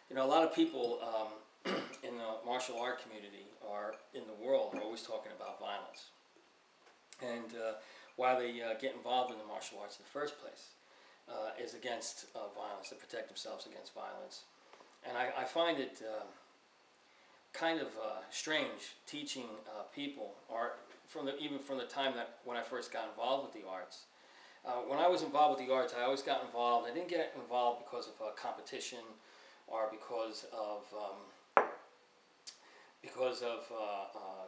You know, a lot of people in the martial art community or in the world are always talking about violence and why they get involved in the martial arts in the first place is against violence, to protect themselves against violence. And I find it kind of strange teaching people art even from the time that when I first got involved with the arts. When I was involved with the arts, I always got involved. I didn't get involved because of competition or because of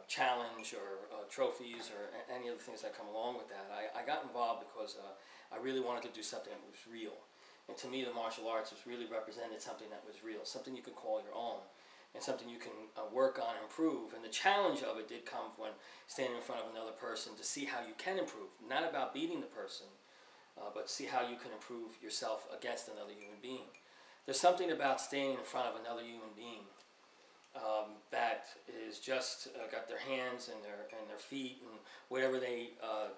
challenge or trophies or any of the things that come along with that. I got involved because I really wanted to do something that was real. And to me, the martial arts was really represented something that was real, something you could call your own, and something you can work on and improve. And the challenge of it did come when standing in front of another person to see how you can improve. Not about beating the person, but see how you can improve yourself against another human being. There's something about standing in front of another human being that is just got their hands and their feet and whatever they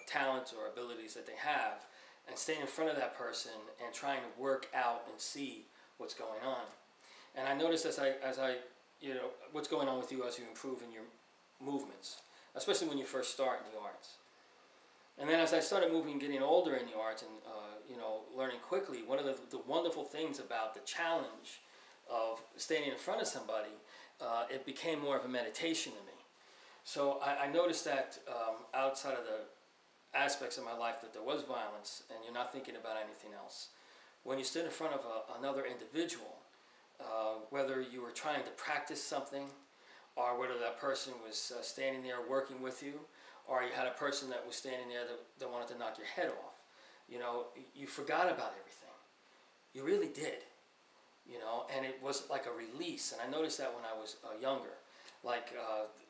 talents or abilities that they have, and staying in front of that person and trying to work out and see what's going on. And I noticed as I you know, what's going on with you as you improve in your movements, especially when you first start in the arts. And then as I started moving, getting older in the arts and you know, learning quickly, one of the wonderful things about the challenge of standing in front of somebody, it became more of a meditation to me. So I noticed that outside of the aspects of my life that there was violence and you're not thinking about anything else. When you stood in front of another individual, whether you were trying to practice something or whether that person was standing there working with you, or you had a person that was standing there that wanted to knock your head off, you know, you forgot about everything. You really did. You know, and it was like a release. And I noticed that when I was younger, like,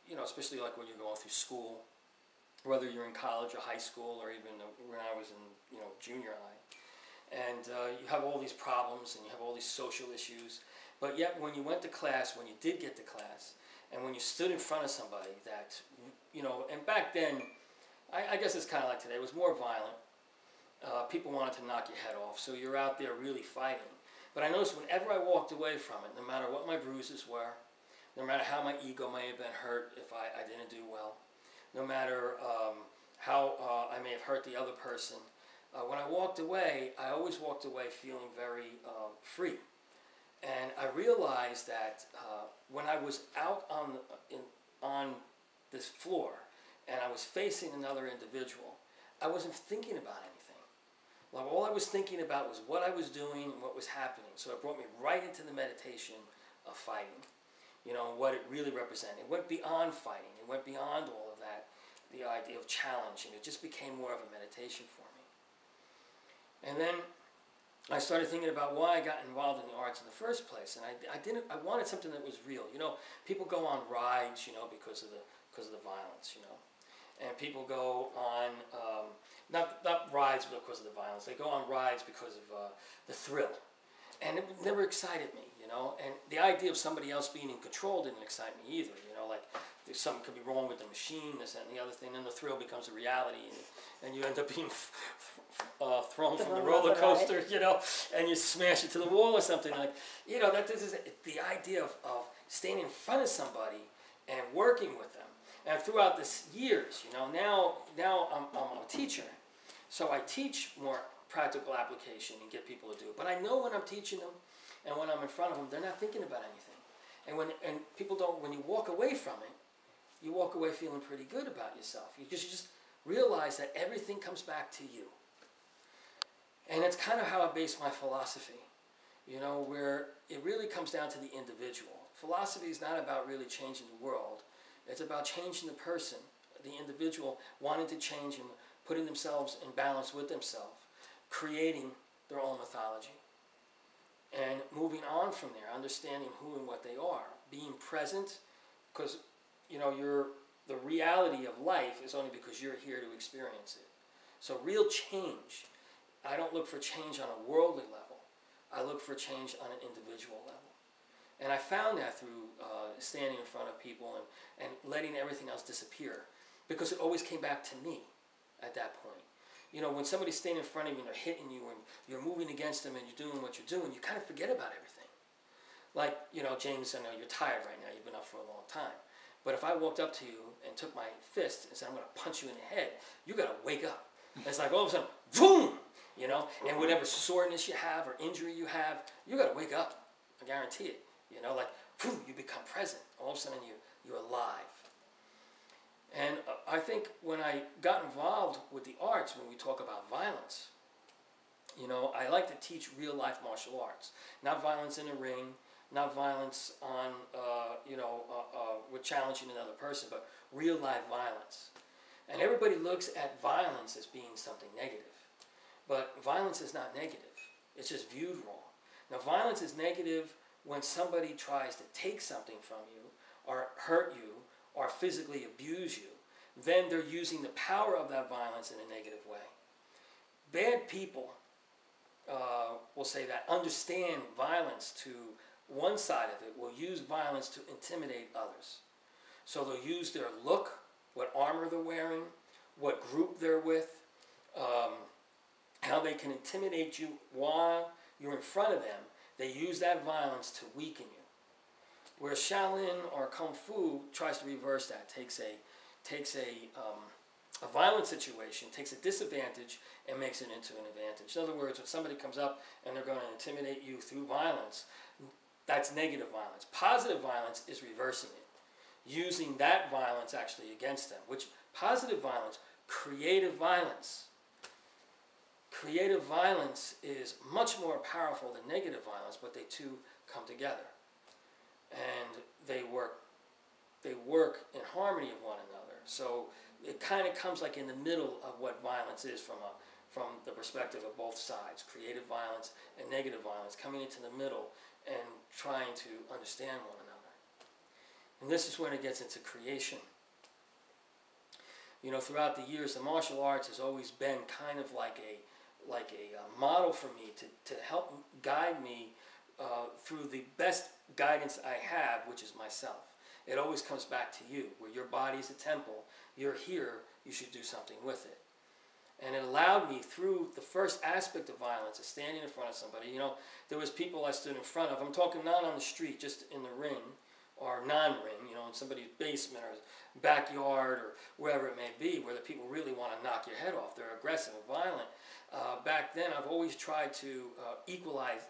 you know, especially like when you're going through school, whether you're in college or high school or even when I was in, you know, junior high. And you have all these problems and you have all these social issues. But yet when you went to class, when you did get to class, and when you stood in front of somebody that, you know, and back then, I guess it's kind of like today, it was more violent. People wanted to knock your head off, so you're out there really fighting. But I noticed whenever I walked away from it, no matter what my bruises were, no matter how my ego may have been hurt if I didn't do well, no matter how I may have hurt the other person, when I walked away, I always walked away feeling very free. And I realized that when I was out on this floor and I was facing another individual, I wasn't thinking about anything. Like, all I was thinking about was what I was doing and what was happening. So it brought me right into the meditation of fighting. You know, what it really represented. It went beyond fighting. It went beyond all of that, the idea of challenge, and it just became more of a meditation for me. And then I started thinking about why I got involved in the arts in the first place, and I wanted something that was real. You know, people go on rides, you know, because of the violence, you know. And people go on, not rides because of the violence, they go on rides because of the thrill. And it never excited me, you know. And the idea of somebody else being in control didn't excite me either, you know. Like, something could be wrong with the machine, this, that, and the other thing, and the thrill becomes a reality, and you end up being thrown from the roller coaster, you know, and you smash it to the wall or something. Like, you know, this is the idea of standing in front of somebody and working with them. And throughout this years, you know, now I'm a teacher, so I teach more practical application and get people to do it. But I know when I'm teaching them and when I'm in front of them, they're not thinking about anything. And people don't, when you walk away from it, you walk away feeling pretty good about yourself. You just realize that everything comes back to you. And it's kind of how I base my philosophy, you know, where it really comes down to the individual. Philosophy is not about really changing the world. It's about changing the person, the individual wanting to change and putting themselves in balance with themselves, creating their own mythology, and moving on from there, understanding who and what they are, being present, because, you know, the reality of life is only because you're here to experience it. So real change, I don't look for change on a worldly level. I look for change on an individual level. And I found that through standing in front of people and letting everything else disappear, because it always came back to me at that point. You know, when somebody's standing in front of you and they're hitting you and you're moving against them and you're doing what you're doing, you kind of forget about everything. Like, you know, James, I know you're tired right now. You've been up for a long time. But if I walked up to you and took my fist and said, I'm going to punch you in the head, you got to wake up. It's like all of a sudden, boom, you know, and whatever soreness you have or injury you have, you got to wake up. I guarantee it. You know, like, boom, you become present. All of a sudden, you're alive. And I think when I got involved with the arts, when we talk about violence, you know, I like to teach real-life martial arts. Not violence in the ring, not violence on, with challenging another person, but real-life violence. And everybody looks at violence as being something negative. But violence is not negative. It's just viewed wrong. Now, violence is negative when somebody tries to take something from you, or hurt you, or physically abuse you. Then they're using the power of that violence in a negative way. Bad people, will say that, understand violence to one side of it, will use violence to intimidate others. So they'll use their look, what armor they're wearing, what group they're with, how they can intimidate you while you're in front of them. They use that violence to weaken you. Where Shaolin or Kung Fu tries to reverse that, takes a violent situation, takes a disadvantage, and makes it into an advantage. In other words, when somebody comes up and they're going to intimidate you through violence, that's negative violence. Positive violence is reversing it, using that violence actually against them, which positive violence, creative violence. Creative violence is much more powerful than negative violence, but they two come together. And they work in harmony with one another. So it kind of comes like in the middle of what violence is from the perspective of both sides, creative violence and negative violence, coming into the middle and trying to understand one another. And this is when it gets into creation. You know, throughout the years, the martial arts has always been kind of like a model for me to help guide me through the best guidance I have, which is myself. It always comes back to you, where your body's a temple, you're here, you should do something with it. And it allowed me, through the first aspect of violence, of standing in front of somebody. You know, there was people I stood in front of. I'm talking not on the street, just in the ring, or non-ring, you know, in somebody's basement or backyard or wherever it may be, where the people really want to knock your head off. They're aggressive and violent. Back then, I've always tried to equalize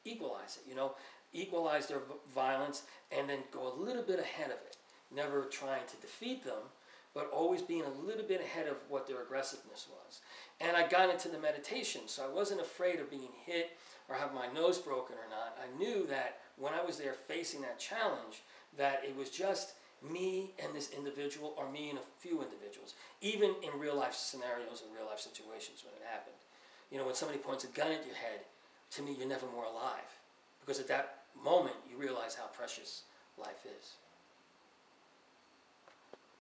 it, you know, equalize their violence and then go a little bit ahead of it. Never trying to defeat them, but always being a little bit ahead of what their aggressiveness was. And I got into the meditation, so I wasn't afraid of being hit or have my nose broken or not. I knew that when I was there facing that challenge, that it was just me and this individual, or me and a few individuals, even in real life scenarios and real life situations when it happened. You know, when somebody points a gun at your head, to me, you're never more alive. Because at that moment, you realize how precious life is.